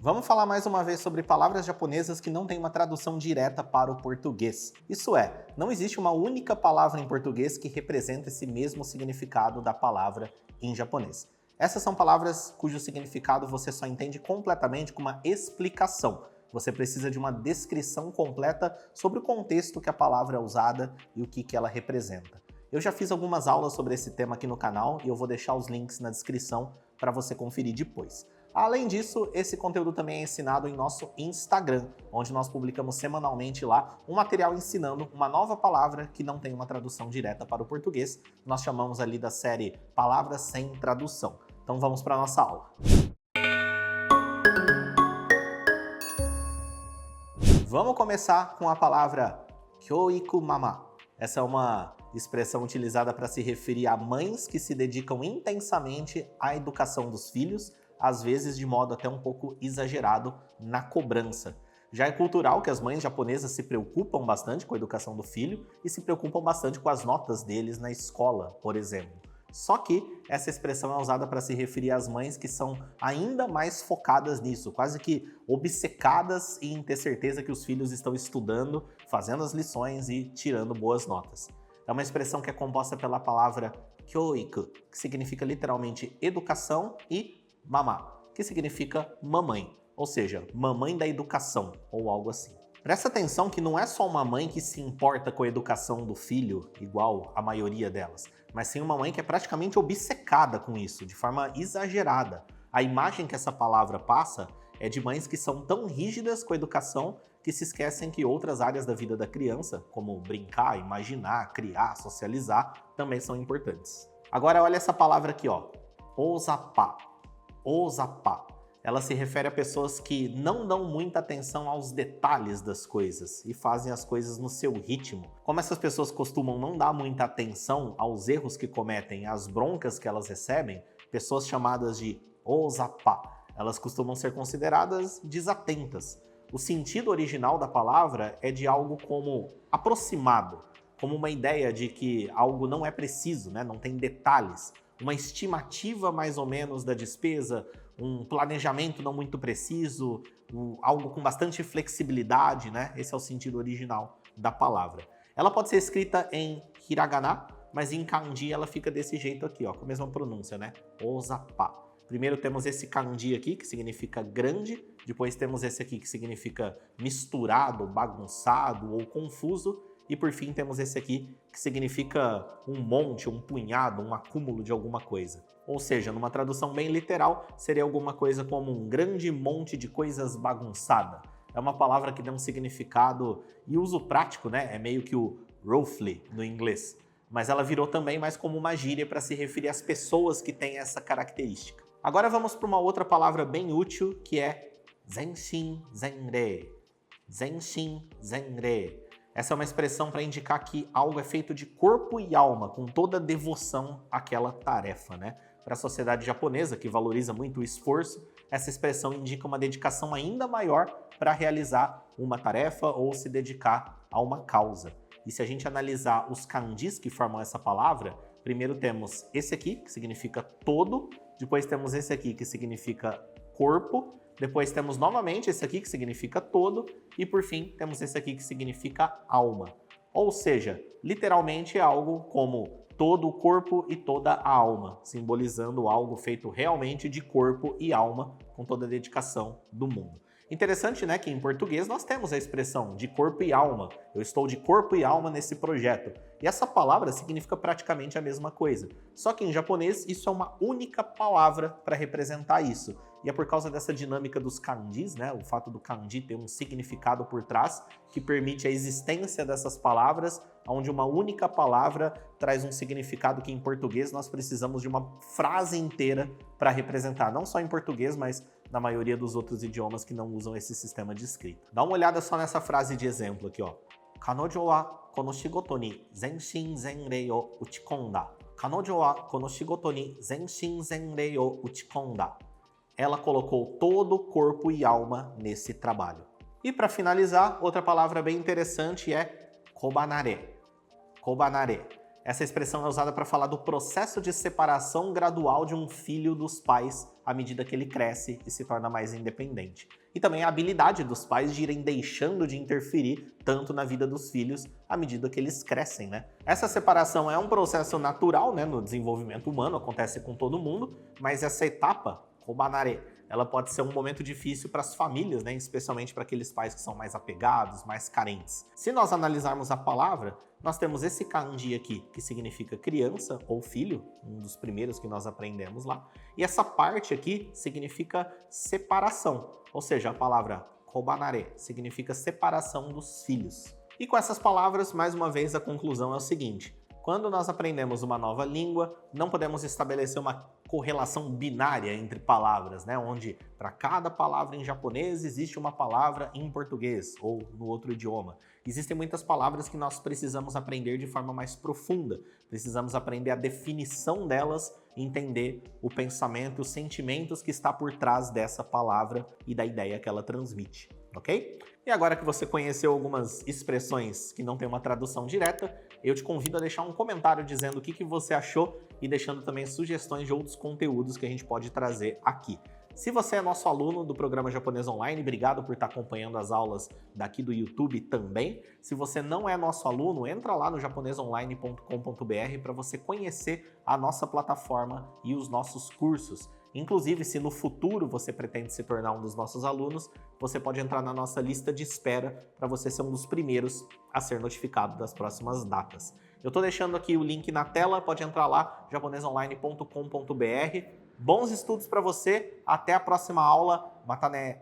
Vamos falar mais uma vez sobre palavras japonesas que não têm uma tradução direta para o português. Isso é, não existe uma única palavra em português que representa esse mesmo significado da palavra em japonês. Essas são palavras cujo significado você só entende completamente com uma explicação. Você precisa de uma descrição completa sobre o contexto que a palavra é usada e o que ela representa. Eu já fiz algumas aulas sobre esse tema aqui no canal e eu vou deixar os links na descrição para você conferir depois. Além disso, esse conteúdo também é ensinado em nosso Instagram, onde nós publicamos semanalmente lá um material ensinando uma nova palavra que não tem uma tradução direta para o português. Nós chamamos ali da série Palavras Sem Tradução. Então vamos para a nossa aula. Vamos começar com a palavra Kyōiku Mama. Essa é uma expressão utilizada para se referir a mães que se dedicam intensamente à educação dos filhos, às vezes de modo até um pouco exagerado na cobrança. Já é cultural que as mães japonesas se preocupam bastante com a educação do filho e se preocupam bastante com as notas deles na escola, por exemplo. Só que essa expressão é usada para se referir às mães que são ainda mais focadas nisso, quase que obcecadas em ter certeza que os filhos estão estudando, fazendo as lições e tirando boas notas. É uma expressão que é composta pela palavra kyoiku, que significa literalmente educação, e mama, que significa mamãe, ou seja, mamãe da educação, ou algo assim. Presta atenção que não é só uma mãe que se importa com a educação do filho, igual a maioria delas, mas sim uma mãe que é praticamente obcecada com isso, de forma exagerada. A imagem que essa palavra passa é de mães que são tão rígidas com a educação que se esquecem que outras áreas da vida da criança, como brincar, imaginar, criar, socializar, também são importantes. Agora olha essa palavra aqui, ó, ozapa. Ozapa. Ela se refere a pessoas que não dão muita atenção aos detalhes das coisas e fazem as coisas no seu ritmo. Como essas pessoas costumam não dar muita atenção aos erros que cometem, às broncas que elas recebem, pessoas chamadas de ozapa, elas costumam ser consideradas desatentas. O sentido original da palavra é de algo como aproximado, como uma ideia de que algo não é preciso, né? Não tem detalhes. Uma estimativa mais ou menos da despesa, um planejamento não muito preciso, algo com bastante flexibilidade, né? Esse é o sentido original da palavra. Ela pode ser escrita em hiragana, mas em kanji ela fica desse jeito aqui, ó, com a mesma pronúncia, né? Ozapa. Primeiro temos esse kanji aqui, que significa grande, depois temos esse aqui que significa misturado, bagunçado ou confuso, e por fim temos esse aqui que significa um monte, um punhado, um acúmulo de alguma coisa. Ou seja, numa tradução bem literal, seria alguma coisa como um grande monte de coisas bagunçada. É uma palavra que tem um significado e uso prático, né? É meio que o roughly no inglês. Mas ela virou também mais como uma gíria para se referir às pessoas que têm essa característica. Agora vamos para uma outra palavra bem útil, que é zenshin zenrei. Zenshin zenrei. Essa é uma expressão para indicar que algo é feito de corpo e alma, com toda devoção àquela tarefa, né? Para a sociedade japonesa, que valoriza muito o esforço, essa expressão indica uma dedicação ainda maior para realizar uma tarefa ou se dedicar a uma causa. E se a gente analisar os kanjis que formam essa palavra, primeiro temos esse aqui, que significa todo, depois temos esse aqui, que significa corpo, depois temos novamente esse aqui que significa todo e por fim temos esse aqui que significa alma. Ou seja, literalmente é algo como todo o corpo e toda a alma, simbolizando algo feito realmente de corpo e alma com toda a dedicação do mundo. Interessante, né, que em português nós temos a expressão de corpo e alma. Eu estou de corpo e alma nesse projeto. E essa palavra significa praticamente a mesma coisa. Só que em japonês isso é uma única palavra para representar isso. E é por causa dessa dinâmica dos kanjis, né, o fato do kanji ter um significado por trás, que permite a existência dessas palavras, onde uma única palavra traz um significado que em português nós precisamos de uma frase inteira para representar. Não só em português, mas na maioria dos outros idiomas que não usam esse sistema de escrita. Dá uma olhada só nessa frase de exemplo aqui, ó. Kanojo wa kono shigoto ni zenshin zenrei o uchikonda. Kanojo wa kono shigoto ni zenshin zenrei o uchikonda. Ela colocou todo o corpo e alma nesse trabalho. E para finalizar, outra palavra bem interessante é kobanare. Kobanare. Essa expressão é usada para falar do processo de separação gradual de um filho dos pais à medida que ele cresce e se torna mais independente. E também a habilidade dos pais de irem deixando de interferir tanto na vida dos filhos à medida que eles crescem, né? Essa separação é um processo natural, né, no desenvolvimento humano, acontece com todo mundo, mas essa etapa, Kobanare, ela pode ser um momento difícil para as famílias, né? Especialmente para aqueles pais que são mais apegados, mais carentes. Se nós analisarmos a palavra, nós temos esse kanji aqui, que significa criança ou filho, um dos primeiros que nós aprendemos lá. E essa parte aqui significa separação, ou seja, a palavra kobanare significa separação dos filhos. E com essas palavras, mais uma vez, a conclusão é o seguinte: quando nós aprendemos uma nova língua, não podemos estabelecer uma correlação binária entre palavras, né? Onde para cada palavra em japonês existe uma palavra em português ou no outro idioma. Existem muitas palavras que nós precisamos aprender de forma mais profunda, precisamos aprender a definição delas, entender o pensamento, os sentimentos que está por trás dessa palavra e da ideia que ela transmite, ok? E agora que você conheceu algumas expressões que não têm uma tradução direta, eu te convido a deixar um comentário dizendo o que você achou e deixando também sugestões de outros conteúdos que a gente pode trazer aqui. Se você é nosso aluno do programa Japonês Online, obrigado por estar acompanhando as aulas daqui do YouTube também. Se você não é nosso aluno, entra lá no japonesonline.com.br para você conhecer a nossa plataforma e os nossos cursos. Inclusive, se no futuro você pretende se tornar um dos nossos alunos, você pode entrar na nossa lista de espera para você ser um dos primeiros a ser notificado das próximas datas. Eu estou deixando aqui o link na tela, pode entrar lá, japonesonline.com.br. Bons estudos para você, até a próxima aula. Mata né!